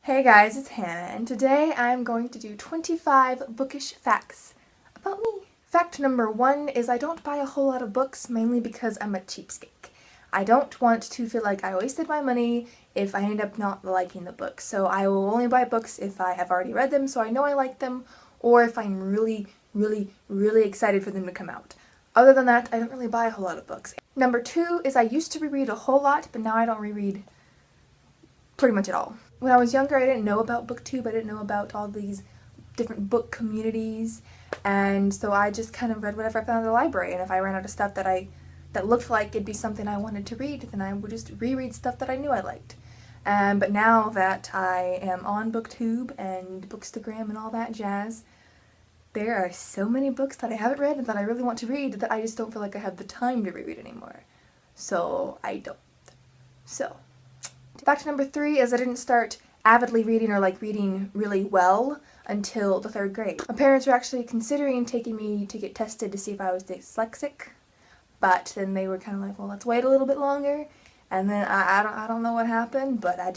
Hey guys, it's Hannah, and today I'm going to do 25 bookish facts about me. Fact number 1 is I don't buy a whole lot of books, mainly because I'm a cheapskate. I don't want to feel like I wasted my money if I end up not liking the book. So I will only buy books if I have already read them, so I know I like them, or if I'm really excited for them to come out. Other than that, I don't really buy a whole lot of books. Number 2 is I used to reread a whole lot, but now I don't reread pretty much at all. When I was younger, I didn't know about BookTube, I didn't know about all these different book communities, and so I just kind of read whatever I found in the library, and if I ran out of stuff that looked like it'd be something I wanted to read, then I would just reread stuff that I knew I liked. But now that I am on BookTube and Bookstagram and all that jazz, there are so many books that I haven't read and that I really want to read that I just don't feel like I have the time to reread anymore. So I don't. So fact number 3 is I didn't start avidly reading or reading really well until the 3rd grade. My parents were actually considering taking me to get tested to see if I was dyslexic, but then they were kind of like, well, let's wait a little bit longer. And then I don't know what happened, but I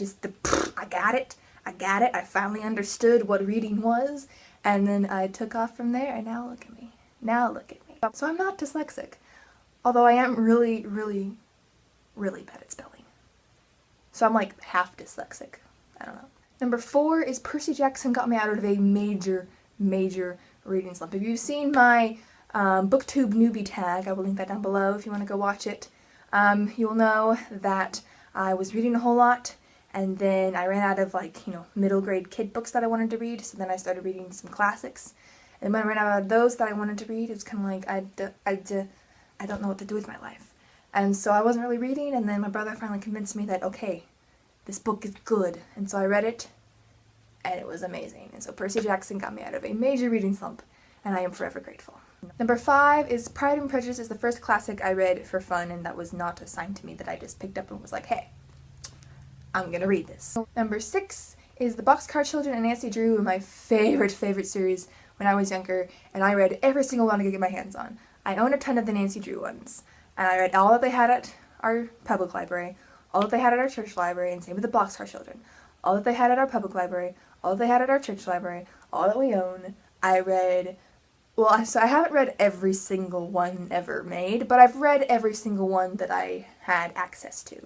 got it. I finally understood what reading was, and then I took off from there, and now look at me. So I'm not dyslexic, although I am really bad at spelling. So I'm like half dyslexic. I don't know. Number 4 is Percy Jackson got me out of a major reading slump. If you've seen my BookTube newbie tag, I will link that down below if you want to go watch it, you'll know that I was reading a whole lot, and then I ran out of middle grade kid books that I wanted to read, so then I started reading some classics. And when I ran out of those that I wanted to read, it was kind of like I don't know what to do with my life. And so I wasn't really reading, and then my brother finally convinced me that, okay, this book is good. And so I read it, and it was amazing. And so Percy Jackson got me out of a major reading slump, and I am forever grateful. Number 5 is Pride and Prejudice is the first classic I read for fun, and that was not assigned to me, that I just picked up and was like, hey, I'm gonna read this. Number 6 is The Boxcar Children and Nancy Drew, my favorite series when I was younger, and I read every single one I could get my hands on. I own a ton of the Nancy Drew ones. And I read all that they had at our public library, all that they had at our church library, and same with the Boxcar Children. All that they had at our public library, all that they had at our church library, all that we own. I read, so I haven't read every single one ever made, but I've read every single one that I had access to.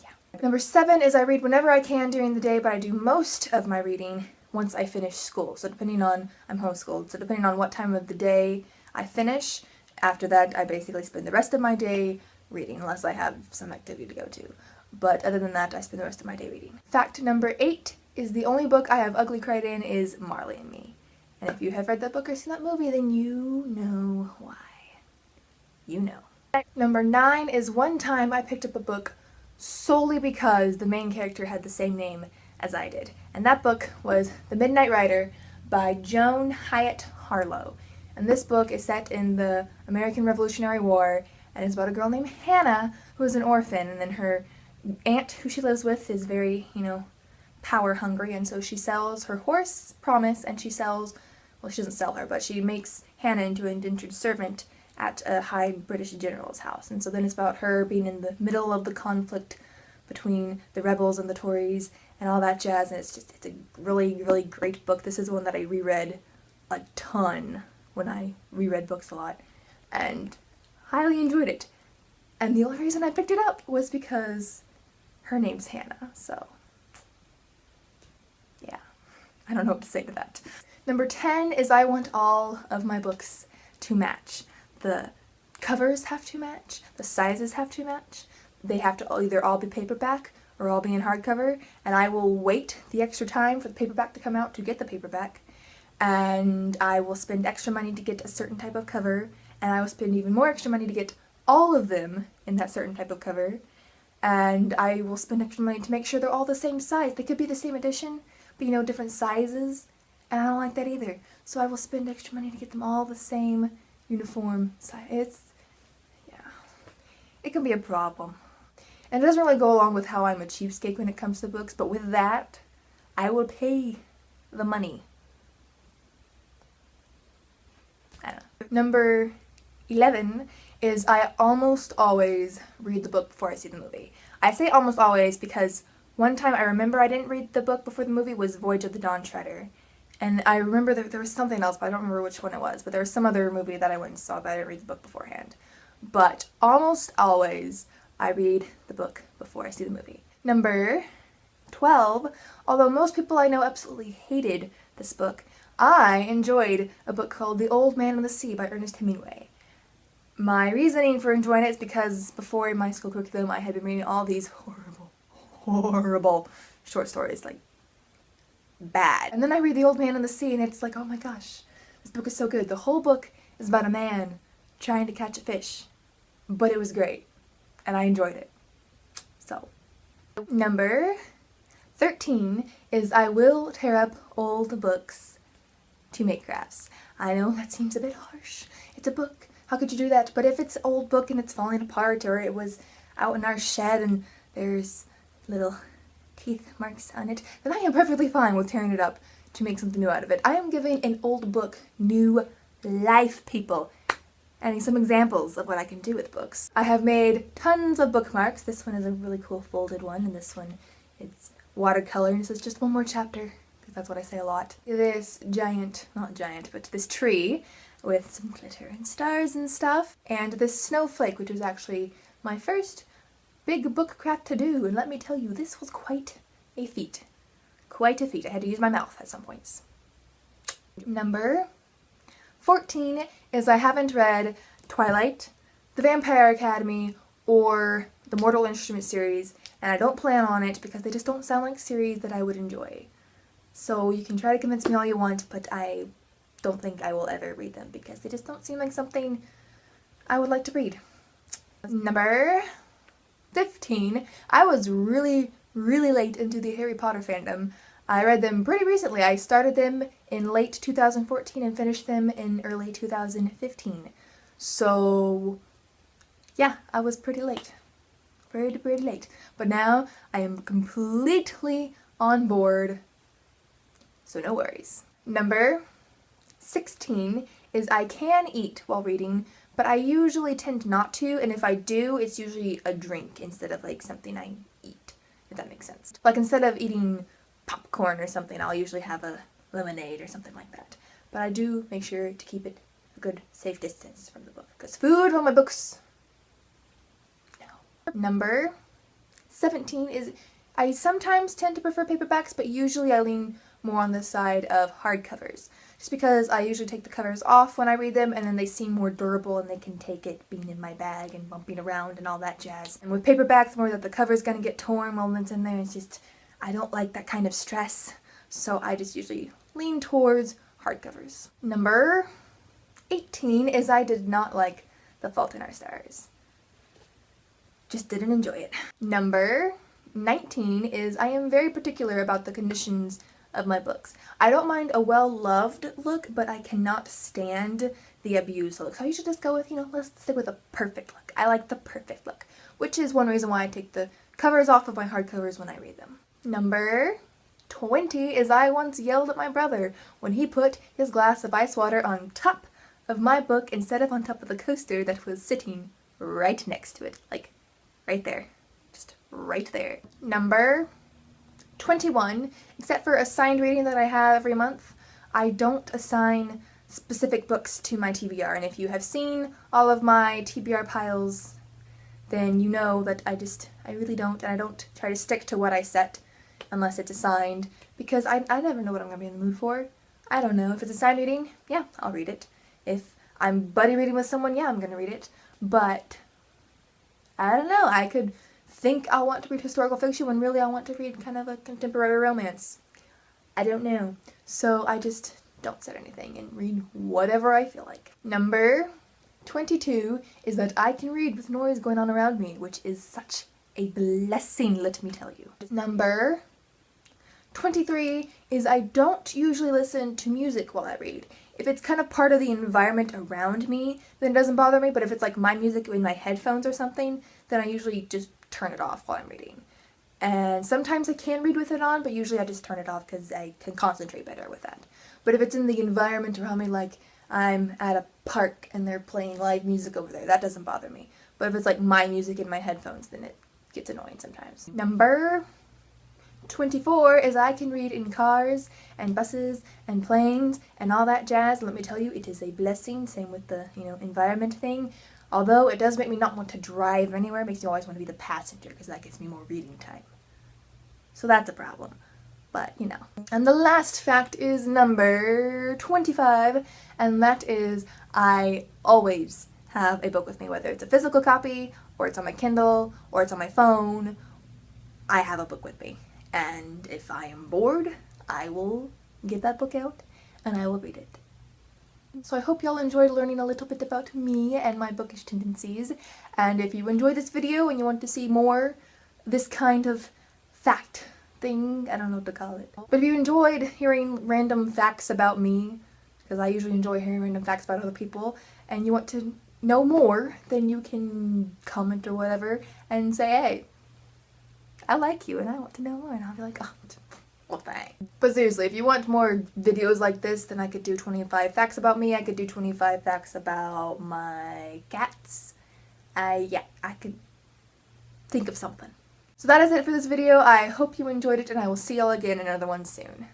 Yeah. Number 7 is I read whenever I can during the day, but I do most of my reading once I finish school. So I'm homeschooled, so depending on what time of the day I finish, after that, I basically spend the rest of my day reading, unless I have some activity to go to. But other than that, I spend the rest of my day reading. Fact number 8 is the only book I have ugly cried in is Marley and Me. And if you have read that book or seen that movie, then you know why. You know. Fact number 9 is one time I picked up a book solely because the main character had the same name as I did. And that book was The Midnight Rider by Joan Hyatt Harlow. And this book is set in the American Revolutionary War, and it's about a girl named Hannah who is an orphan, and then her aunt who she lives with is very, power hungry, and so she sells her horse, Promise, and she doesn't sell her, but she makes Hannah into an indentured servant at a high British general's house. And so then it's about her being in the middle of the conflict between the rebels and the Tories and all that jazz, and it's a really great book. This is one that I reread a ton when I reread books a lot, and highly enjoyed it. And the only reason I picked it up was because her name's Hannah, so yeah, I don't know what to say to that. Number 10 is I want all of my books to match. The covers have to match, the sizes have to match, they have to either all be paperback or all be in hardcover, and I will wait the extra time for the paperback to come out to get the paperback. And I will spend extra money to get a certain type of cover, and I will spend even more extra money to get all of them in that certain type of cover, and I will spend extra money to make sure they're all the same size. They could be the same edition, but different sizes, and I don't like that either. So I will spend extra money to get them all the same uniform size. It can be a problem. And it doesn't really go along with how I'm a cheapskate when it comes to books, but with that, I will pay the money. I don't know. Number 11 is I almost always read the book before I see the movie. I say almost always because One time I remember I didn't read the book before the movie was Voyage of the Dawn Treader. And I remember that there was something else, but I don't remember which one it was. But there was some other movie that I went and saw, but I didn't read the book beforehand. But almost always, I read the book before I see the movie. Number 12, although most people I know absolutely hated this book, I enjoyed a book called The Old Man and the Sea by Ernest Hemingway. My reasoning for enjoying it is because before in my school curriculum I had been reading all these horrible short stories, like bad. And then I read The Old Man and the Sea and it's like, oh my gosh, this book is so good. The whole book is about a man trying to catch a fish, but it was great and I enjoyed it. So, number 13 is I will tear up old books to make crafts. I know that seems a bit harsh. It's a book. How could you do that? But if it's an old book and it's falling apart, or it was out in our shed and there's little teeth marks on it, then I am perfectly fine with tearing it up to make something new out of it. I am giving an old book new life, people. And some examples of what I can do with books. I have made tons of bookmarks. This one is a really cool folded one, and this one is watercolor, and this is just one more chapter, because that's what I say a lot. This giant, not giant, but this tree with some glitter and stars and stuff, and this snowflake, which was actually my first big book craft to do, and let me tell you, this was quite a feat. Quite a feat. I had to use my mouth at some points. Number 14 is I haven't read Twilight, The Vampire Academy, or the Mortal Instruments series, and I don't plan on it because they just don't sound like series that I would enjoy. So you can try to convince me all you want, but I don't think I will ever read them because they just don't seem like something I would like to read. Number 15, I was really late into the Harry Potter fandom. I read them pretty recently. I started them in late 2014 and finished them in early 2015. So, yeah, I was pretty late. Pretty late. But now I am completely on board, so no worries. Number 16 is I can eat while reading, but I usually tend not to, and if I do, it's usually a drink instead of like something I eat, if that makes sense. Like instead of eating popcorn or something, I'll usually have a lemonade or something like that. But I do make sure to keep it a good safe distance from the book, because food on my books, no. Number 17 is I sometimes tend to prefer paperbacks, but usually I lean more on the side of hardcovers. Just because I usually take the covers off when I read them, and then they seem more durable and they can take it being in my bag and bumping around and all that jazz. And with paperbacks, more that the cover's gonna get torn while it's in there, it's just, I don't like that kind of stress. So I just usually lean towards hardcovers. Number 18 is I did not like The Fault in Our Stars. Just didn't enjoy it. Number 19 is I am very particular about the conditions of my books. I don't mind a well-loved look, but I cannot stand the abused look. So I usually just go with, let's stick with a perfect look. I like the perfect look, which is one reason why I take the covers off of my hardcovers when I read them. Number 20 is I once yelled at my brother when he put his glass of ice water on top of my book instead of on top of the coaster that was sitting right next to it. Like, right there. Just right there. Number 21, except for assigned reading that I have every month, I don't assign specific books to my TBR, and if you have seen all of my TBR piles, then you know that I really don't, and I don't try to stick to what I set unless it's assigned, because I never know what I'm going to be in the mood for. I don't know. If it's assigned reading, yeah, I'll read it. If I'm buddy reading with someone, yeah, I'm going to read it, but I don't know, I could think I'll want to read historical fiction when really I want to read kind of a contemporary romance. I don't know. So I just don't set anything and read whatever I feel like. Number 22 is that I can read with noise going on around me, which is such a blessing, let me tell you. Number 23 is I don't usually listen to music while I read. If it's kind of part of the environment around me, then it doesn't bother me, but if it's like my music in my headphones or something, then I usually just turn it off while I'm reading. And sometimes I can read with it on, but usually I just turn it off because I can concentrate better with that. But if it's in the environment around me, like I'm at a park and they're playing live music over there, that doesn't bother me. But if it's like my music in my headphones, then it gets annoying sometimes. Number 24 is I can read in cars and buses and planes and all that jazz. Let me tell you, it is a blessing. Same with the, environment thing. Although it does make me not want to drive anywhere. It makes me always want to be the passenger because that gives me more reading time. So that's a problem. But, And the last fact is number 25, and that is I always have a book with me, whether it's a physical copy, or it's on my Kindle, or it's on my phone. I have a book with me. And if I am bored, I will get that book out, and I will read it. So I hope y'all enjoyed learning a little bit about me and my bookish tendencies. And if you enjoyed this video and you want to see more this kind of fact thing, I don't know what to call it. But if you enjoyed hearing random facts about me, because I usually enjoy hearing random facts about other people, and you want to know more, then you can comment or whatever and say, hey, I like you and I want to know more, and I'll be like, oh, well, thanks. But seriously, if you want more videos like this, then I could do 25 facts about me. I could do 25 facts about my cats. Yeah, I could think of something. So that is it for this video. I hope you enjoyed it, and I will see y'all again in another one soon.